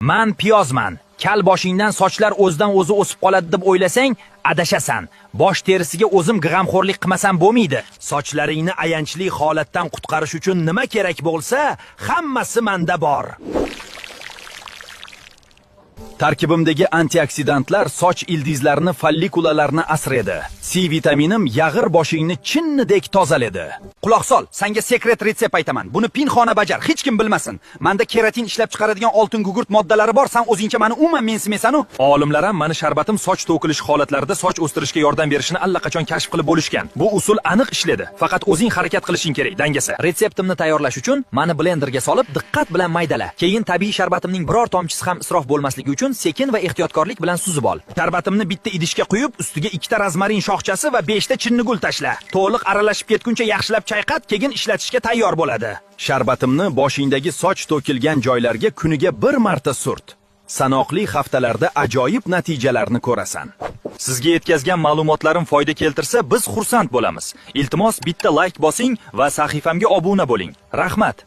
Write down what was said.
Men piyozman. Kal boshingdan sochlar o'zidan o'zi o'sib qoladi deb o'ylasang, adashasan. Bosh terisiga o'zim g'amxo'rlik qilmasam bo'lmaydi. Sochlaringni ayanchli holatdan qutqarish uchun nima kerak bo'lsa, hammasi menda bor. Tarkibimdagi antioksidantlar soch ildizlarini, follikulalarni asraydi. C vitaminim yag'ir boshingni chinnidek tozalaydi. Quloq sol, senga sekret retsept aytaman. Buni pinxona bajar, hech kim bilmasin. Menda keratin ishlab chiqaradigan oltin gugurt moddalari bor. Sen o'zingcha meni umuman mensimaysan-u. Olimlar ham meni sharbatim soch to'kilish holatlarida soch o'stirishga yordam berishini allaqachon kashf qilib bo'lishgan. Bu usul aniq ishlaydi. Faqat o'zing harakat qilishing kerak, dangasa. Retseptimni tayyorlash uchun meni blenderga solib, diqqat bilan maydala. Keyin tabiiy sharbatimning biror tomchisi ham isrof bo'lmasligi uchun sekin va ehtiyotkorlik bilan suzib ol. Sharbatimni bitta idishga quyib, ustiga 2 ta rozmarin shoxchasi va 5 ta chinnigul tashla. To'liq aralashib ketguncha yaxshilab chayqat, keyin ishlatishga tayyor bo'ladi. Sharbatimni boshingdagi soch to'kilgan joylarga kuniga 1 marta surt. Sanoqli haftalarda ajoyib natijalarni ko'rasan. Sizga yetkazgan ma'lumotlarim foyda keltirsa, biz xursand bo'lamiz. Iltimos bitta like bosing va sahifamga obuna bo'ling. Rahmat.